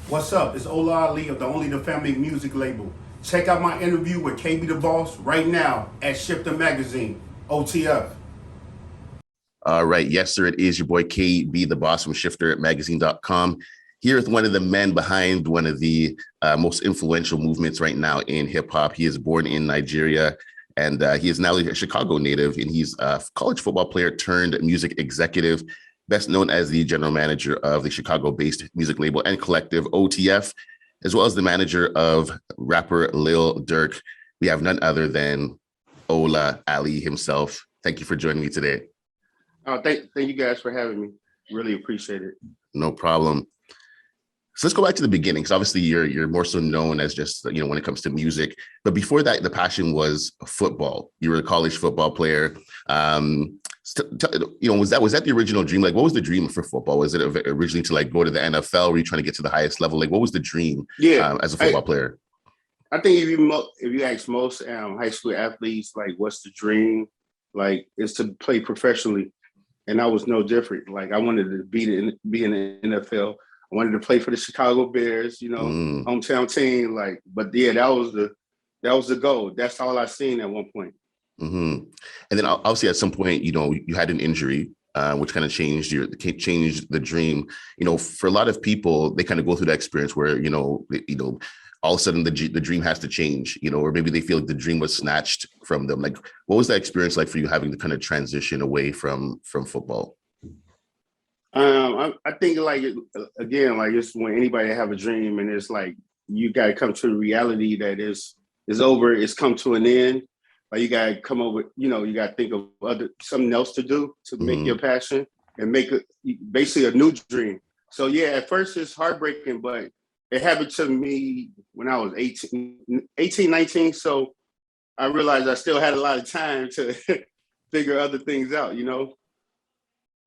What's up? It's Ola Ali of the Only the Family music label. Check out my interview with KB the Boss right now at Shifter Magazine, OTF. All right. Yes, sir. It is your boy KB, the boss from Shifter at magazine.com. Here with one of the men behind one of the most influential movements right now in hip hop. He is born in Nigeria and he is now a Chicago native, and he's a college football player turned music executive, best known as the general manager of the Chicago-based music label and collective OTF, as well as the manager of rapper Lil Durk. We have none other than Ola Ali himself. Thank you for joining me today. Thank you guys for having me. Really appreciate it. No problem. So let's go back to the beginning, because obviously you're more so known as just, when it comes to music. But before that, the passion was football. You were a college football player. Was that the original dream? Like, what was the dream for football? Was it originally to like go to the NFL? Were you trying to get to the highest level? Like, what was the dream as a football player? I think if you ask most high school athletes, like, what's the dream? Like, is to play professionally. And I was no different. Like, I wanted to be in the NFL. I wanted to play for the Chicago Bears, hometown team. Like, but yeah, that was the goal. That's all I seen at one point. Mm-hmm. And then obviously at some point, you had an injury, which kind of changed the dream. For a lot of people, they kind of go through that experience where all of a sudden the dream has to change, or maybe they feel like the dream was snatched from them. Like, what was that experience like for you, having to kind of transition away from football? I think like it's when anybody have a dream, and it's like you got to come to the reality that is over. It's come to an end. Like, you got to come over. You got to think of something else to do to make your passion and make basically a new dream. So yeah, at first it's heartbreaking, but it happened to me when I was 18, 19. So I realized I still had a lot of time to figure other things out,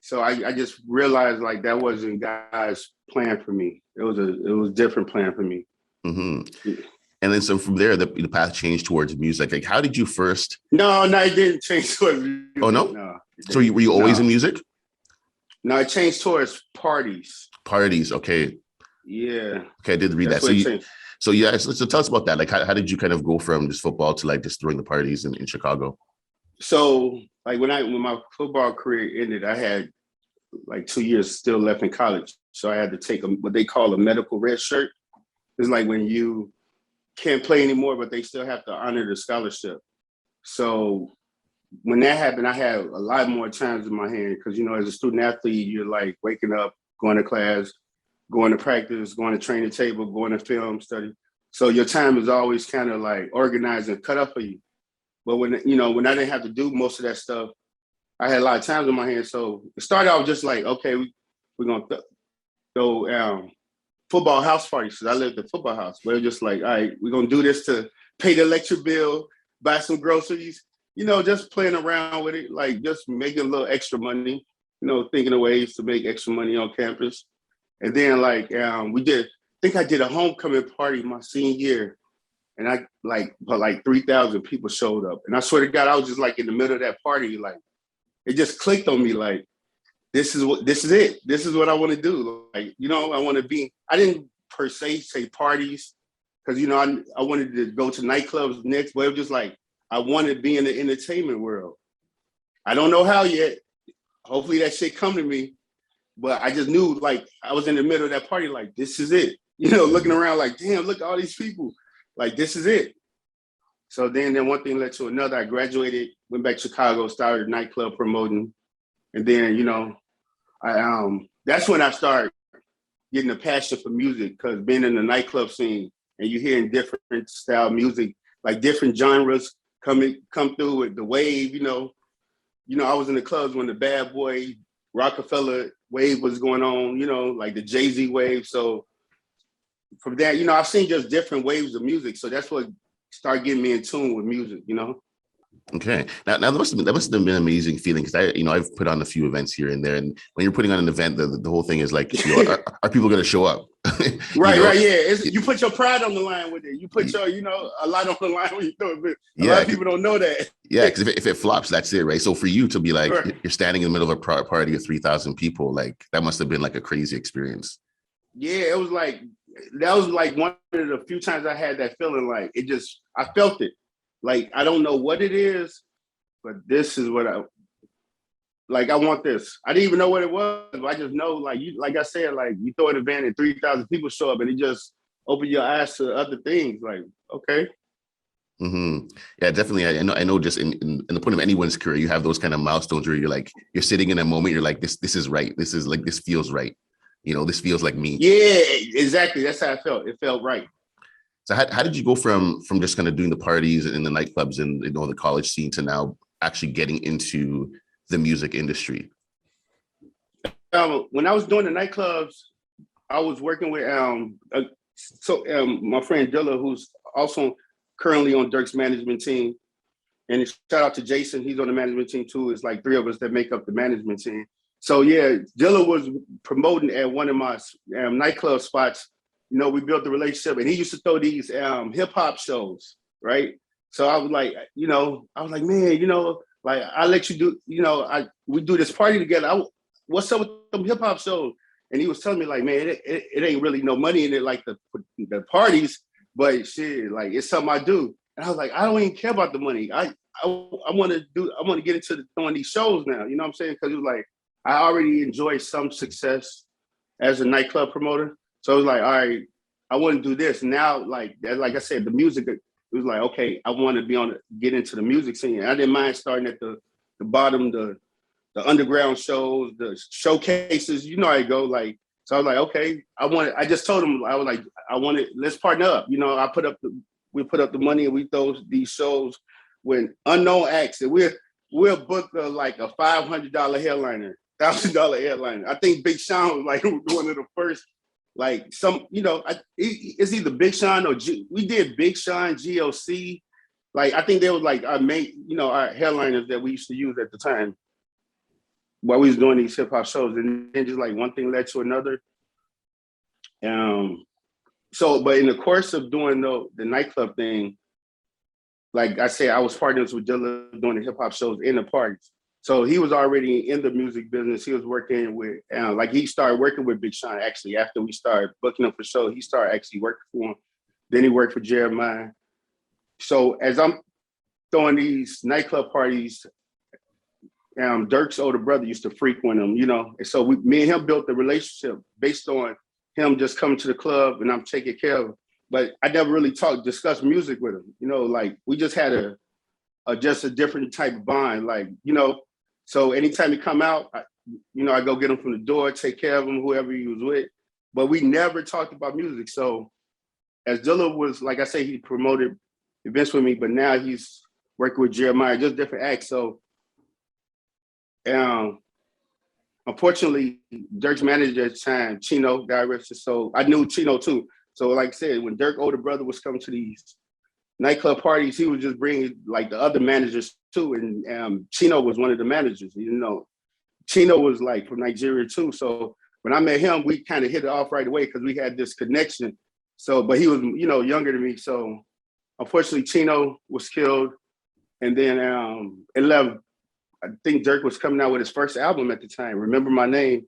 So I just realized like that wasn't God's plan for me. It was a different plan for me. Mm-hmm. And then so from there, the path changed towards music. Like, how did you first? No, it didn't change towards music. Oh, no? So were you always in music? No, it changed towards parties. Parties, okay. Yeah. Okay, I did read that. So tell us about that. Like, how did you kind of go from just football to like just throwing the parties in Chicago? So like when my football career ended, I had like 2 years still left in college. So I had to take what they call a medical red shirt. It's like when you can't play anymore, but they still have to honor the scholarship. So when that happened, I had a lot more times in my hand because, as a student athlete, you're like waking up, going to class, going to practice, going to training table, going to film study. So your time is always kind of like organized and cut up for you. But when I didn't have to do most of that stuff, I had a lot of times in my hands. So it started off just like, okay, we're going to go football house parties, because I lived at the football house. But it was just like, all right, we're going to do this to pay the electric bill, buy some groceries, just playing around with it, like just making a little extra money, thinking of ways to make extra money on campus. And then like I think I did a homecoming party my senior year. And but 3,000 people showed up. And I swear to God, I was just like in the middle of that party, like it just clicked on me, like, this is it. This is what I want to do. Like, I want to be, I didn't per se say parties, because, I wanted to go to nightclubs next, but it was just like, I wanted to be in the entertainment world. I don't know how yet. Hopefully that shit come to me. But I just knew, like, I was in the middle of that party, like, this is it. Looking around like, damn, look at all these people. Like, this is it. So then one thing led to another. I graduated, went back to Chicago, started a nightclub promoting. And then, that's when I started getting a passion for music, because being in the nightclub scene and you hearing different style music, like different genres come through with the wave, I was in the clubs when the Bad Boy Rockefeller wave was going on, like the Jay-Z wave. So from that, I've seen just different waves of music. So that's what started getting me in tune with music, Okay. Now that must have been an amazing feeling, because I've put on a few events here and there, and when you're putting on an event, the whole thing is like, are people going to show up? Right. Yeah. You put your pride on the line with it. You put your, a lot on the line when you do it. But a lot of people don't know that. Yeah, because if it flops, that's it, right? So for you to be like, right, you're standing in the middle of a party of 3,000 people, like that must have been like a crazy experience. Yeah, it was like, that was like one of the few times I had that feeling. Like I felt it. Like I don't know what it is, but this is what I want this. I didn't even know what it was, but I just know, like I said, like you throw in a van and 3,000 people show up, and it just opened your eyes to other things. Like, okay. Mm-hmm. Yeah, definitely. I know. Just in the point of anyone's career, you have those kind of milestones where you're sitting in a moment. You're like, this is right. This is like, this feels right. This feels like me. Yeah, exactly. That's how I felt. It felt right. So how did you go from just kind of doing the parties and the nightclubs and the college scene to now actually getting into the music industry? When I was doing the nightclubs, I was working with my friend Dilla, who's also currently on Durk's management team. And shout out to Jason, he's on the management team too. It's like three of us that make up the management team. So yeah, Dilla was promoting at one of my nightclub spots. We built the relationship, and he used to throw these hip hop shows, right? So I was like, man, like I let you do, we do this party together. What's up with them hip hop shows? And he was telling me like, man, it ain't really no money in it like the parties, but shit, like it's something I do. And I was like, I don't even care about the money. I want to get into throwing these shows now. You know what I'm saying? Because it was like I already enjoyed some success as a nightclub promoter. So it was like, all right, I want to do this now. Like I said, the music. It was like, okay, I want to get into the music scene. And I didn't mind starting at the bottom, the underground shows, the showcases. You know how I go. Like, so I was like, okay, I just told him, I was like, let's partner up. We put up the money and we throw these shows with unknown acts, and we'll book like a $500 headliner, $1,000 headliner. I think Big Sean was like one of the first, like it's either Big Sean or we did Big Sean, GOC. Like I think they were like our main, our headliners that we used to use at the time while we was doing these hip hop shows, and then just like one thing led to another. So, but in the course of doing the nightclub thing, like I said, I was partners with Dilla doing the hip hop shows in the parties. So he was already in the music business. He was working with, he started working with Big Sean actually after we started booking him for shows. He started actually working for him. Then he worked for Jeremiah. So as I'm throwing these nightclub parties, Durk's older brother used to frequent them, And so me and him built the relationship based on him just coming to the club and I'm taking care of him. But I never really discussed music with him, like we just had just a different type of bond, like, so anytime he come out, I go get him from the door, take care of him, whoever he was with, but we never talked about music. So as Dilla was, like I say, he promoted events with me, but now he's working with Jeremiah, just different acts. So unfortunately, Durk's manager at the time, Chino, God rest his soul, I knew Chino too. So like I said, when Durk's older brother was coming to these nightclub parties, he was just bringing like the other managers too. And Chino was one of the managers, Chino was like from Nigeria too. So when I met him, we kind of hit it off right away because we had this connection. So, but he was, younger than me. So unfortunately, Chino was killed. And then I think Durk was coming out with his first album at the time, Remember My Name.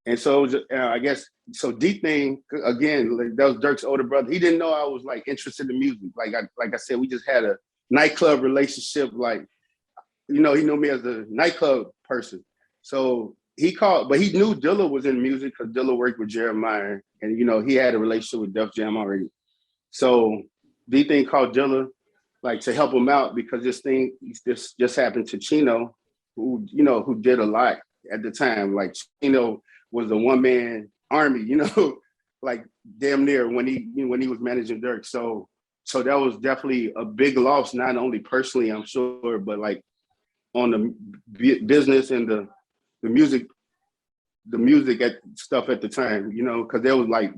And so it was, I guess, so D-Thing, again, like, that was Durk's older brother. He didn't know I was like interested in music. Like I said, we just had a nightclub relationship. Like, he knew me as a nightclub person. So he called, but he knew Dilla was in music because Dilla worked with Jeremiah and, he had a relationship with Def Jam already. So D-Thing called Dilla like to help him out because this just happened to Chino, who did a lot at the time. Like Chino was a one-man army, like damn near when he was managing Durk. So that was definitely a big loss, not only personally, I'm sure, but like on the business and the music stuff at the time, because they was like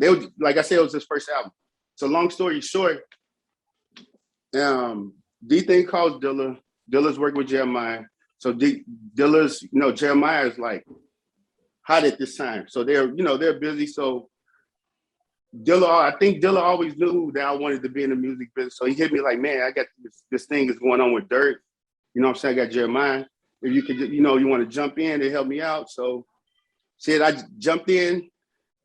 I said, it was his first album. So long story short, D-Thing calls Dilla. Dilla's working with Jeremiah. So Dilla's, Jeremiah is like hot at this time. So they're busy. So I think Dilla always knew that I wanted to be in the music business. So he hit me like, man, I got this thing is going on with Durk. You know what I'm saying? I got Jeremiah. If you could, you want to jump in and help me out. So said I jumped in.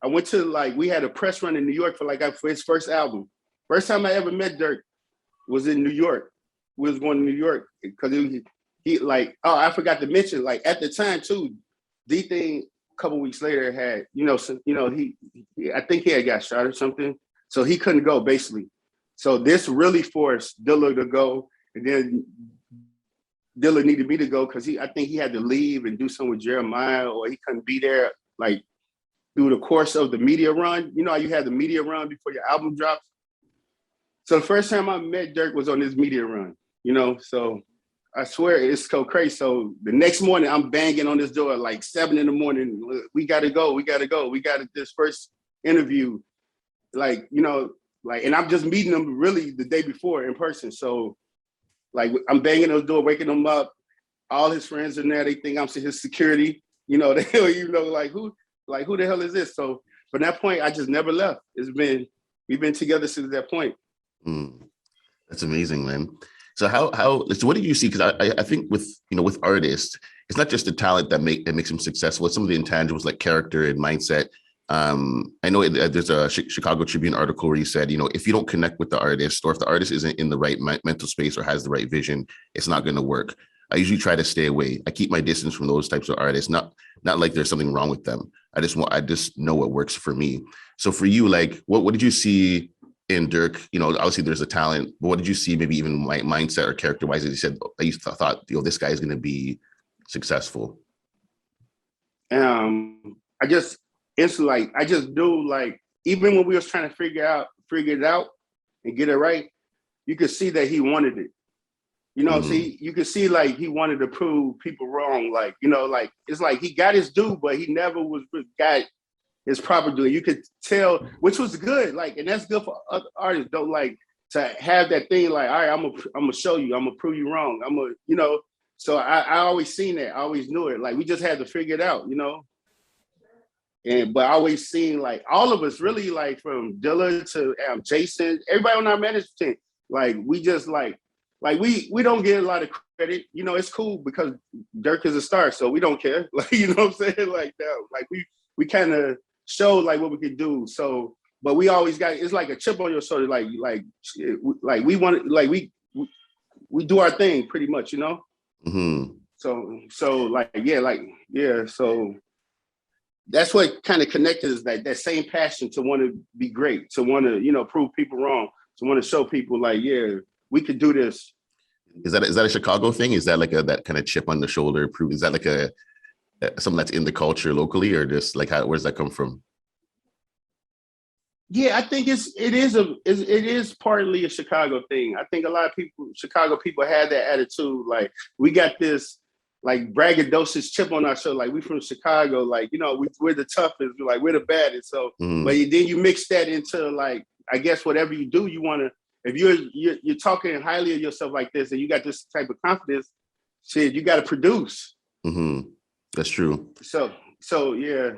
I went to like, we had a press run in New York for his first album. First time I ever met Durk was in New York. We was going to New York because he like, oh, I forgot to mention, like at the time too, D-Thing a couple weeks later had, I think he had got shot or something. So he couldn't go basically. So this really forced Dilla to go. And then Dilla needed me to go because I think he had to leave and do something with Jeremiah, or he couldn't be there like through the course of the media run. You know how you had the media run before your album drops? So the first time I met Durk was on this media run, so I swear it's so crazy. So the next morning I'm banging on this door at like 7 a.m. We got to go. We got this first interview. And I'm just meeting him really the day before in person. So like I'm banging on the door, waking him up. All his friends are there. They think I'm his security. They don't even know who the hell is this? So from that point, I just never left. We've been together since that point. That's amazing, man. So so what do you see? Because I think with artists, it's not just the talent that makes them successful. It's some of the intangibles like character and mindset. I know there's a Chicago Tribune article where he said, if you don't connect with the artist, or if the artist isn't in the right mental space or has the right vision, it's not going to work. I usually try to stay away. I keep my distance from those types of artists. Not like there's something wrong with them. I just know what works for me. So for you, like, what did you see in Durk? Obviously there's a talent, but what did you see, maybe even mindset or character wise, that you said, I used to thought, this guy is going to be successful? I just do, like, even when we was trying to figure it out and get it right, you could see that he wanted it. See, you could see like he wanted to prove people wrong. Like, it's like he got his due, but he never got his proper due. You could tell, which was good. Like, and that's good for other artists. Don't like to have that thing like, all right, I'm gonna show you, I'm gonna prove you wrong. So I always seen that. I always knew it. Like, we just had to figure it out, but I always seen like all of us really, like from Dilla to Jason, everybody on our management team, like we just like we don't get a lot of credit. It's cool because Durk is a star, so we don't care. Like, what I'm saying? Like that, like we kind of showed like what we could do. So, but we always got, it's like a chip on your shoulder. Like we want, like we do our thing pretty much, Mm-hmm. So that's what kind of connected us, that same passion to want to be great, to want to, prove people wrong, to want to show people like, yeah, we could do this. Is that a Chicago thing? Is that like that kind of chip on the shoulder? Is that like something that's in the culture locally, or just like where's that come from? Yeah, I think it is partly a Chicago thing. I think a lot of Chicago people had that attitude. Like, we got this like braggadocious chip on our shoulder. Like, we from Chicago, like, we're the toughest, like we're the baddest. So, but then you mix that into like, I guess whatever you do, you want to, if you're talking highly of yourself like this, and you got this type of confidence, shit, you got to produce. Mm-hmm. That's true. So yeah.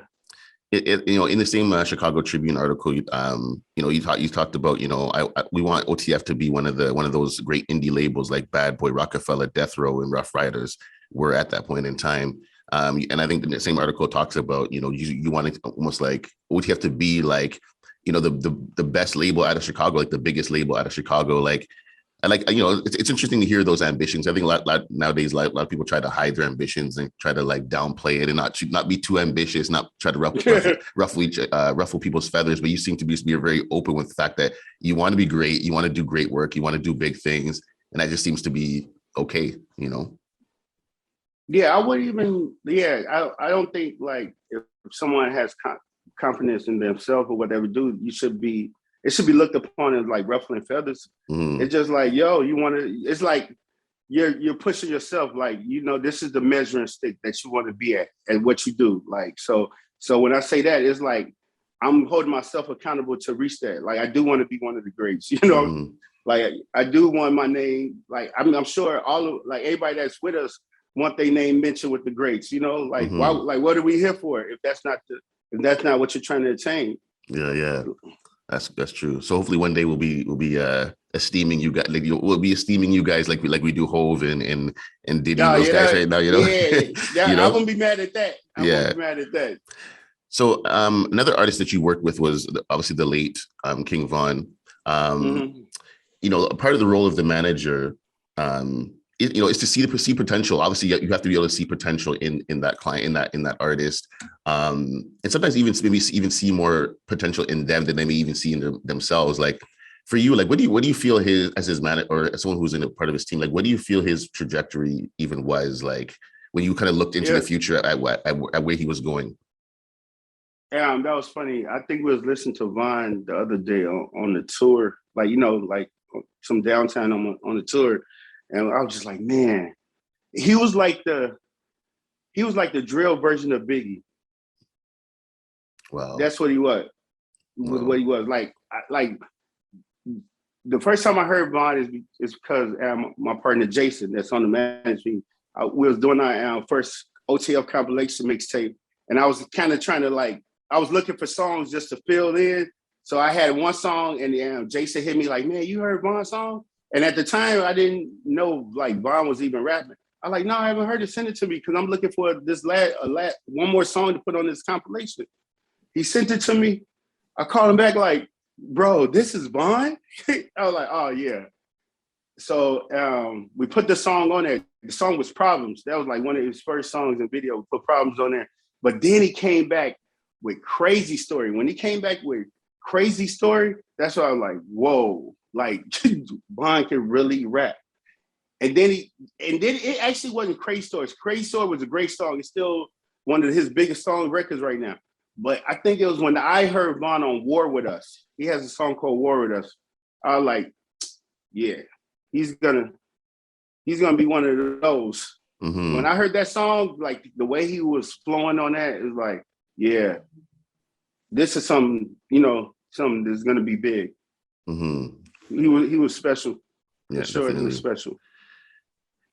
In the same Chicago Tribune article, you talked about, we want OTF to be one of those great indie labels like Bad Boy, Rockefeller, Death Row, and Rough Riders were at that point in time. And I think the same article talks about, you want to almost like OTF to be like, the best label out of Chicago, like the biggest label out of Chicago, like. I like, it's interesting to hear those ambitions. I think a lot nowadays, a lot of people try to hide their ambitions and try to like downplay it and not be too ambitious, not try to ruffle people's feathers. But you seem to be very open with the fact that you want to be great, you want to do great work, you want to do big things, and that just seems to be okay, Yeah, I wouldn't even. Yeah, I don't think like if someone has confidence in themselves or whatever do, it should be looked upon as like ruffling feathers. It's just like, yo, it's like you're pushing yourself, like, this is the measuring stick that you want to be at and what you do. Like, so when I say that, it's like I'm holding myself accountable to reach that. Like, I do want to be one of the greats, like I do want my name, like I'm sure like everybody that's with us want their name mentioned with the greats, like why, like what are we here for if that's not what you're trying to attain? Yeah. That's true. So hopefully one day we'll be esteeming you guys, like we'll be esteeming you guys like we do Hove and Diddy, those guys right now. Yeah, I wouldn't be mad at that. I wouldn't be mad at that. So another artist that you worked with was obviously the late King Von. Mm-hmm. A part of the role of the manager, is to see potential. Obviously, you have to be able to see potential in that client, in that artist, and sometimes even maybe even see more potential in them than they may even see in themselves. Like for you, like what do you feel his manager or as someone who's in a part of his team, like what do you feel his trajectory even was like when you kind of looked into Yeah. the future at where he was going? That was funny. I think we was listening to Vaughn the other day on the tour, like like some downtime on the tour, and I was just like, man, he was like the drill version of Biggie. Wow. That's what he was. With what Wow. he was like the first time I heard Vaughn is because my partner Jason, that's on the management, we was doing our first OTF compilation mixtape, and I was kind of trying to I was looking for songs just to fill in. So I had one song, and Jason hit me like, "Man, you heard Vaughn's song?" And at the time, I didn't know like Vaughn was even rapping. I like, no, I haven't heard it. Send it to me because I'm looking for this one more song to put on this compilation. He sent it to me. I called him back like, bro, this is Vaughn? I was like, oh yeah. So we put the song on there. The song was Problems. That was like one of his first songs and video. We put Problems on there. But then he came back with Crazy Story. When he came back with Crazy Story, that's why I was like, whoa, like Vaughn can really rap. And then it actually wasn't Crazy Story. Crazy Story was a great song. It's still one of his biggest song records right now. But I think it was when I heard Vaughn on War With Us. He has a song called War With Us. I was like, yeah, he's gonna be one of those. When Mm-hmm. I heard that song, like the way he was flowing on that, is like, yeah, this is something that's gonna be big. Mm-hmm. He was special for Yeah, sure. He was definitely. special.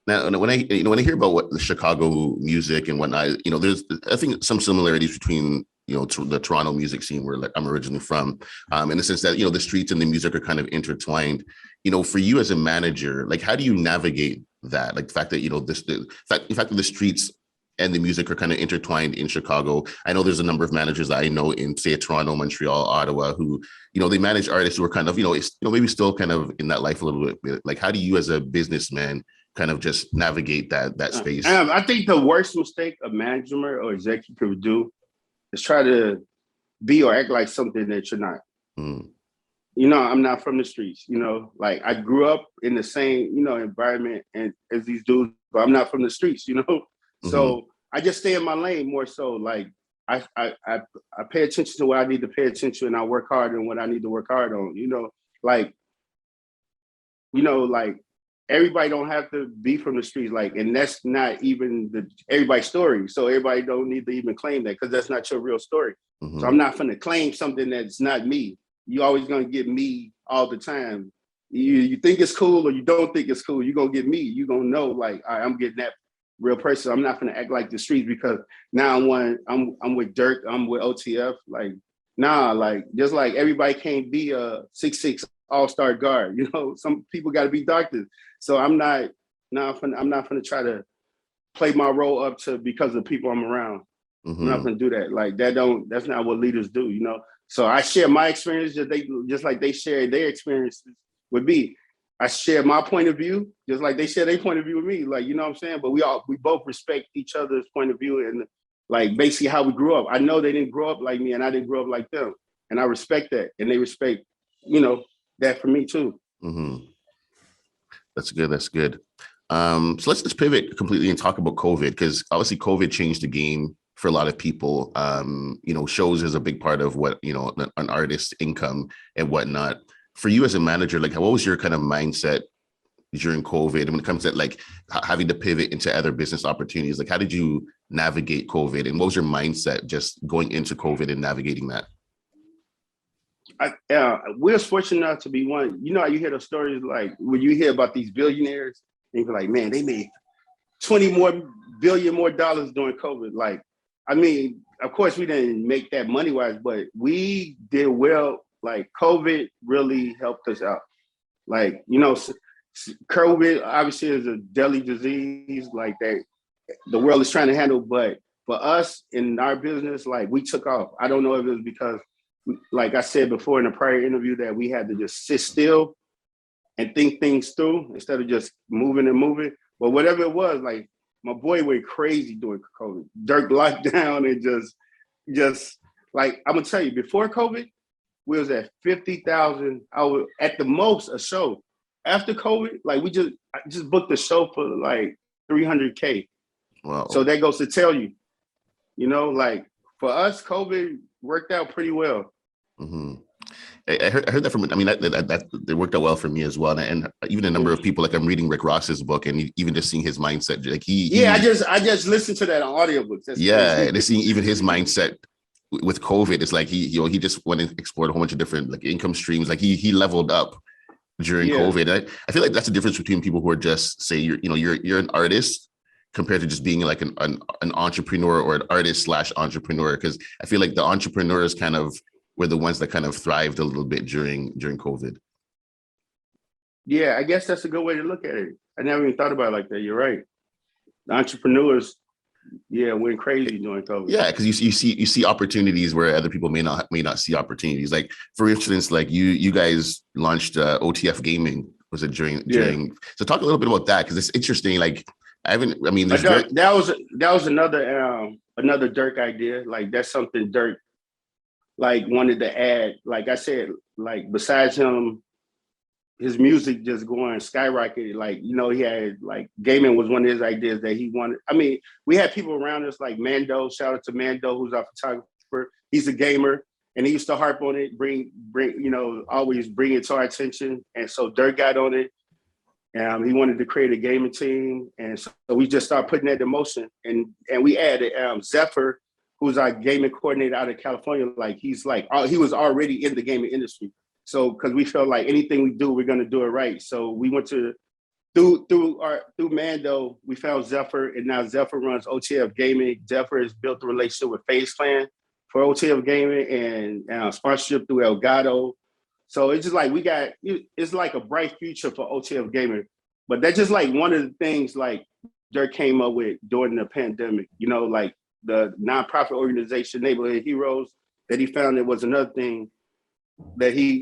Now, when I hear about what the Chicago music and whatnot, there's I think some similarities between the Toronto music scene where like I'm originally from, in the sense that the streets and the music are kind of intertwined. For you as a manager, like how do you navigate that? Like the fact that the fact that the streets and the music are kind of intertwined in Chicago. I know there's a number of managers that I know in say Toronto, Montreal, Ottawa, who they manage artists who are kind of maybe still kind of in that life a little bit. Like how do you as a businessman kind of just navigate that space? I think the worst mistake a manager or executive could do is try to be or act like something that you're not. Mm. I'm not from the streets. Like I grew up in the same environment and as these dudes, but I'm not from the streets. Mm-hmm. So I just stay in my lane more so. Like I pay attention to what I need to pay attention, and I work hard on what I need to work hard on. Like like everybody don't have to be from the streets, like, and that's not even everybody's story. So everybody don't need to even claim that because that's not your real story. So I'm Mm-hmm. not gonna claim something that's not me. You always gonna get me all the time. You think it's cool or you don't think it's cool, you're gonna get me. You're gonna know like I'm getting that real person. I'm not gonna act like the streets because now I'm with Durk, I'm with OTF. Like, nah, like just like everybody can't be a 6'6" all-star guard. Some people got to be doctors. So I'm not going to try to play my role up to because of the people I'm around. I'm not Mm-hmm. going to do that. Like that's not what leaders do. So I share my experience just like they share their experiences with me. I share my point of view just like they share their point of view with me. Like, you know what I'm saying? But we both respect each other's point of view and like basically how we grew up. I know they didn't grow up like me and I didn't grow up like them. And I respect that. And they respect, that for me too. Mm-hmm. That's good. That's good. So let's just pivot completely and talk about COVID, because obviously COVID changed the game for a lot of people. Shows is a big part of what, an artist's income and whatnot. For you as a manager, like what was your kind of mindset during COVID and when it comes to like having to pivot into other business opportunities? Like how did you navigate COVID and what was your mindset just going into COVID and navigating that? We're fortunate enough to be one. You know how you hear those stories like when you hear about these billionaires and you're like, man, they made 20 more billion more dollars during COVID. Like, I mean, of course we didn't make that money wise, but we did well. Like COVID really helped us out. Like, COVID obviously is a deadly disease like that the world is trying to handle, but for us in our business, like we took off. I don't know if it was because, like I said before in a prior interview, that we had to just sit still and think things through instead of just moving and moving. But whatever it was, like my boy went crazy during COVID. Durk locked down and just like I'm gonna tell you, before COVID, we was at 50,000. I was at the most a show. After COVID, like I just booked a show for like 300K. Wow. So that goes to tell you, like for us, COVID worked out pretty well. Mm-hmm. I heard that from. I mean, that worked out well for me as well, and even a number of people. Like I'm reading Rick Ross's book, and even just seeing his mindset. Like I just listened to that on audiobooks. That's crazy. And seeing even his mindset with COVID, it's like he just went and explored a whole bunch of different like income streams. Like he leveled up during COVID. I feel like that's the difference between people who are just say you're an artist compared to just being like an entrepreneur or an artist / entrepreneur. Because I feel like the entrepreneurs kind of were the ones that kind of thrived a little bit during COVID. Yeah, I guess that's a good way to look at it. I never even thought about it like that. You're right. The entrepreneurs, went crazy during COVID. Yeah, because you see opportunities where other people may not see opportunities. Like for instance, like you guys launched OTF Gaming. Was it during? So talk a little bit about that because it's interesting. Like that was another Durk idea. Like that's something Durk like wanted to add. Like I said, like besides him, his music just going skyrocketed. Like, he had like gaming was one of his ideas that he wanted. I mean, we had people around us like Mando, shout out to Mando, who's our photographer. He's a gamer and he used to harp on it, bring, always bring it to our attention. And so Durk got on it. He wanted to create a gaming team. And so we just started putting that in motion. And we added Zephyr, who's our gaming coordinator out of California. Like he was already in the gaming industry. So because we felt like anything we do, we're gonna do it right. So we went to through Mando, we found Zephyr, and now Zephyr runs OTF Gaming. Zephyr has built a relationship with FaZe Clan for OTF Gaming and sponsorship through Elgato. So it's just like it's like a bright future for OTF Gaming. But that's just like one of the things like Durk came up with during the pandemic. Like the nonprofit organization Neighborhood Heroes that he founded was another thing that he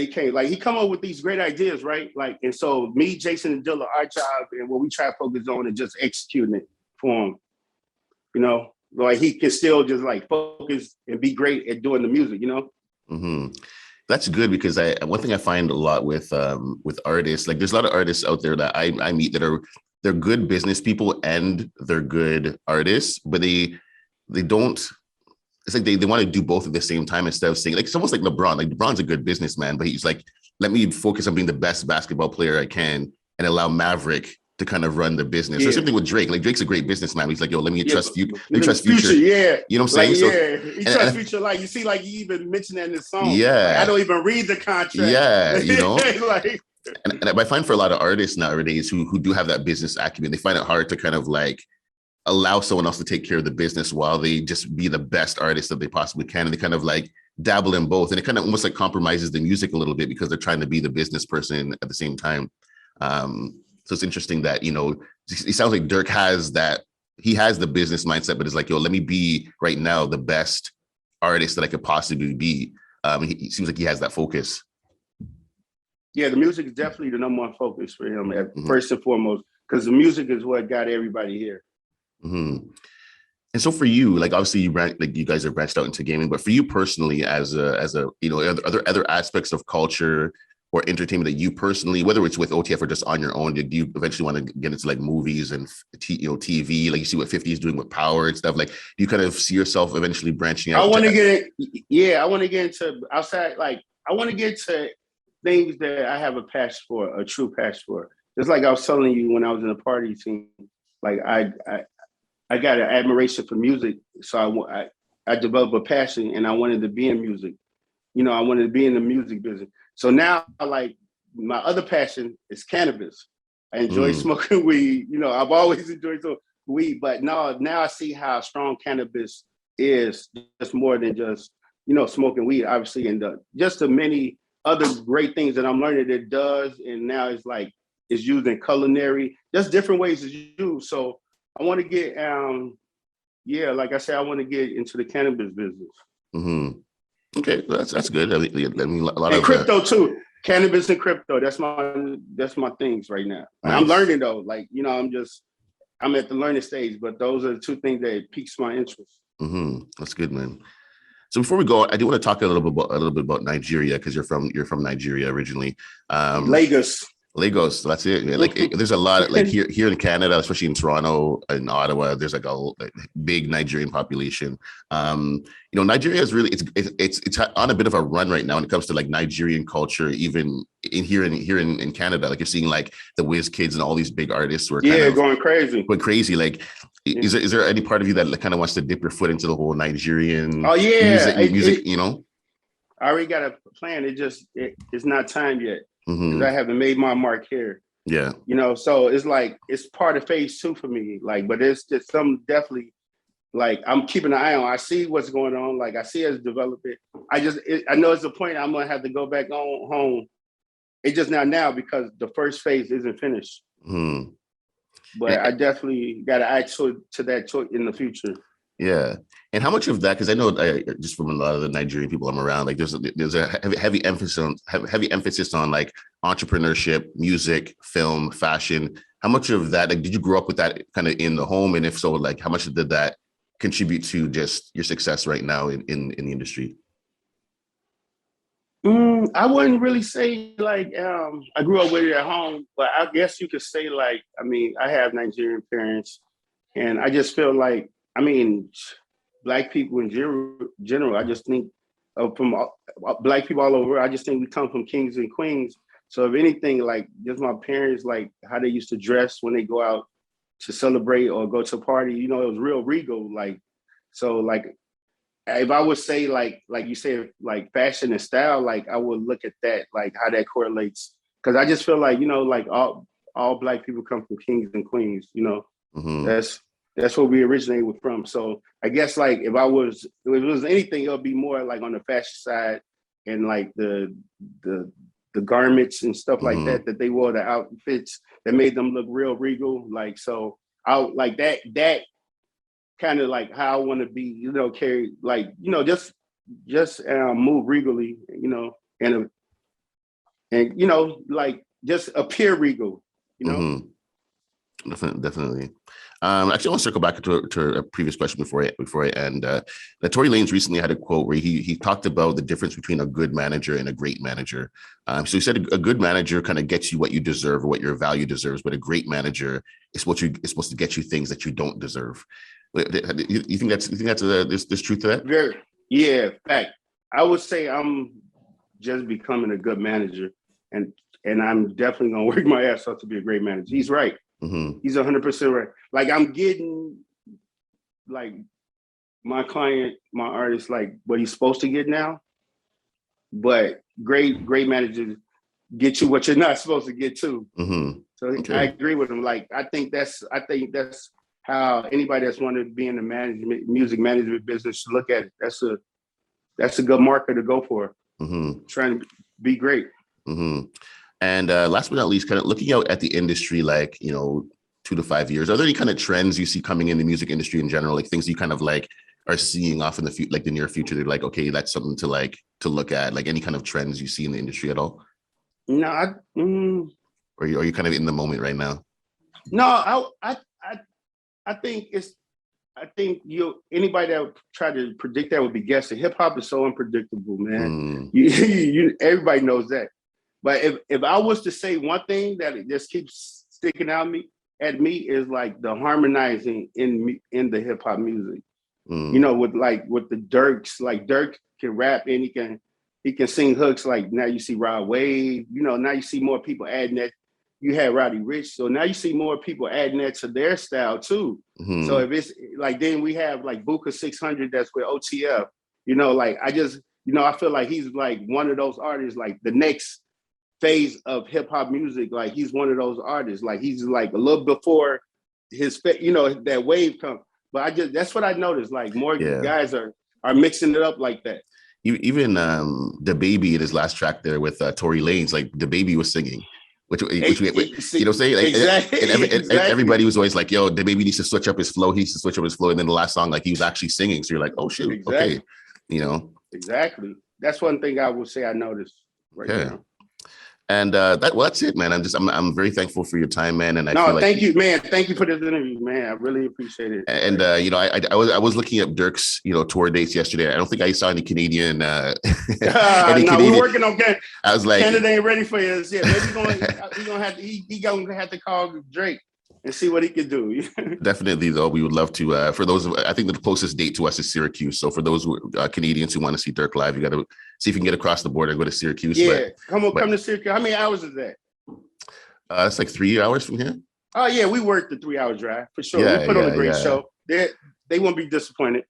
came, like he come up with these great ideas, right? Like, and so me, Jason, and Dilla, our job and what we try to focus on is just executing it for him. Like he can still just like focus and be great at doing the music, Mm-hmm. That's good because one thing I find a lot with artists, like there's a lot of artists out there that I meet that they're good business people and they're good artists, but they don't. It's like they want to do both at the same time instead of saying, like, it's almost like LeBron. Like LeBron's a good businessman, but he's like, let me focus on being the best basketball player I can and allow Maverick to kind of run the business. Yeah. Or something with Drake. Like Drake's a great businessman. He's like, yo, let me trust you. Let me trust Future. Yeah. You know what I'm saying? Like, he trusts Future. Like you see, like he even mentioned that in his song. Yeah. Like, I don't even read the contract. Yeah. Like, and I find for a lot of artists nowadays who do have that business acumen, they find it hard to kind of like allow someone else to take care of the business while they just be the best artist that they possibly can. And they kind of like dabble in both. And it kind of almost like compromises the music a little bit because they're trying to be the business person at the same time. So it's interesting that, it sounds like Durk has that. He has the business mindset, but it's like, yo, let me be right now the best artist that I could possibly be. He seems like he has that focus. Yeah, the music is definitely the number one focus for him, first and foremost, because the music is what got everybody here. Mm-hmm. And so for you, like obviously you guys are branched out into gaming, but for you personally, as a are there other aspects of culture or entertainment that you personally, whether it's with OTF or just on your own, do you eventually want to get into like movies and TV, like you see what 50 is doing with Power and stuff? Like, do you kind of see yourself eventually branching out? I want to get into outside. Like I want to get to things that I have a true passion for. Just like I was telling you when I was in the party scene, like I got an admiration for music, so I developed a passion, and I wanted to be in music. I wanted to be in the music business. So now, like my other passion is cannabis. I enjoy smoking weed. I've always enjoyed weed, but now I see how strong cannabis is, just more than just smoking weed. Obviously, and just the many other great things that I'm learning it does, and now it's used in culinary, just different ways it's used. So I want to get yeah, like I said, I want to get into the cannabis business. Mm-hmm. Okay, that's good. I mean, a lot And of crypto too. Cannabis and crypto. That's my things right now. Like, I'm nice. learning though. Like, I'm at the learning stage, but those are the two things that piques my interest. Mm-hmm. That's good, man. So before we go, I do want to talk a little bit about Nigeria because you're from Nigeria originally. Lagos. Lagos, that's it. Man. Like there's a lot like here in Canada, especially in Toronto and Ottawa. There's like a big Nigerian population. Nigeria is really it's on a bit of a run right now when it comes to like Nigerian culture. Even in Canada, like you're seeing like the Whiz Kids and all these big artists who are kind of going crazy. going crazy. Like, is there any part of you that like, kind of wants to dip your foot into the whole Nigerian Oh yeah, music? I already got a plan. It's not time yet because Mm-hmm. I haven't made my mark here. Yeah. So it's like it's part of phase 2 for me. Like, but it's just some definitely like I'm keeping an eye on. I see what's going on. Like I see us develop it. I know it's a point I'm gonna have to go back on home. It's just not now because the first phase isn't finished. Mm-hmm. But I definitely got to add to that in the future. Yeah, and how much of that? Because I know just from a lot of the Nigerian people I'm around, like there's a heavy emphasis on like entrepreneurship, music, film, fashion. How much of that? Like, did you grow up with that kind of in the home? And if so, like, how much did that contribute to just your success right now in the industry? I wouldn't really say like I grew up with it at home, but I guess you could say like I have Nigerian parents, and I just feel like Black people in general. I just think from Black people all over. I just think we come from kings and queens. So if anything, like just my parents, like how they used to dress when they go out to celebrate or go to a party, it was real regal. Like so, like if I would say like you said, like fashion and style, like I would look at that, like how that correlates. Because I just feel like like all Black people come from kings and queens. Mm-hmm. That's where we originated from. So I guess like if it was anything, it would be more like on the fashion side and like the garments and stuff like Mm-hmm. that they wore, the outfits that made them look real regal. Like so, I like that kind of like how I want to be, carry like, just move regally, and like just appear regal, Mm-hmm. Definitely. Actually, I want to circle back to a previous question before I end. Tory Lanez recently had a quote where he talked about the difference between a good manager and a great manager. So he said a good manager kind of gets you what you deserve or what your value deserves, but a great manager is supposed to get you things that you don't deserve. You think that's there's truth to that? Very, yeah. Fact, I would say I'm just becoming a good manager, and I'm definitely gonna work my ass off to be a great manager. He's right. Mm-hmm. He's 100% right. Like I'm getting like my client, my artist, like what he's supposed to get now. But great managers get you what you're not supposed to get too. Mm-hmm. So Okay. I agree with him. Like I think that's how anybody that's wanted to be in the music management business should look at it. That's a good marker to go for. Mm-hmm. Trying to be great. Mm-hmm. And last but not least, kind of looking out at the industry, like 2 to 5 years, are there any kind of trends you see coming in the music industry in general, like things you kind of like are seeing off in the like the near future? They're like, okay, that's something to look at. Like any kind of trends you see in the industry at all? No, Or are you kind of in the moment right now? no, I think anybody that would try to predict that would be guessing. Hip hop is so unpredictable, man. Everybody knows that. But if I was to say one thing that it just keeps sticking at me is like the harmonizing in the hip hop music. With the Durks, like Durk can rap and he can sing hooks. Like now you see Rod Wave, now you see more people adding that. You had Roddy Ricch, so now you see more people adding that to their style too. Mm-hmm. So if it's like then we have like Buka 600 that's with OTF. Like I feel like he's like one of those artists, like the next phase of hip hop music. Like he's one of those artists. Like he's like a little before his that wave come. But that's what I noticed. Like more guys are mixing it up like that. Even the baby in his last track there with Tory Lanez, like the baby was singing, you know, say like, exactly, and everybody was always like, "Yo, maybe he needs to switch up his flow. He needs to switch up his flow." And then the last song, like he was actually singing, so you're like, "Oh shoot, exactly. okay," you know. Exactly. That's one thing I will say I noticed right now. And that's it, man. I'm very thankful for your time, man. And I feel like thank you, man. Thank you for this interview, man. I really appreciate it. And you know, I was looking up Durk's, you know, tour dates yesterday. I don't think I saw any Canadian. No, Canadian. We're working on Canada. I was like, Canada ain't ready for us yet. Maybe he gonna have to call Drake and see what he can do. Definitely, though, we would love to. For those, I think the closest date to us is Syracuse. So for those Canadians who want to see Durk live, you got to see if you can get across the border and go to Syracuse. Yeah, come to Syracuse. How many hours is that? It's like 3 hours from here. Oh yeah, we worked the 3 hour drive for sure. We put on a great show. They won't be disappointed.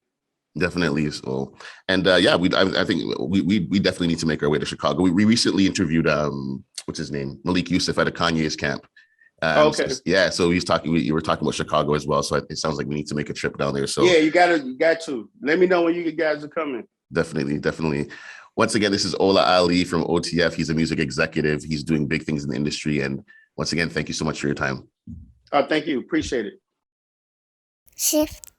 Definitely. So, and I think we definitely need to make our way to Chicago. We recently interviewed what's his name, Malik Yusuf at a Kanye's camp. Okay. So he's talking. You were talking about Chicago as well. So it sounds like we need to make a trip down there. So yeah, you got to let me know when you guys are coming. Definitely. Once again, this is Ola Ali from OTF. He's a music executive. He's doing big things in the industry. And once again, thank you so much for your time. Thank you. Appreciate it. Shift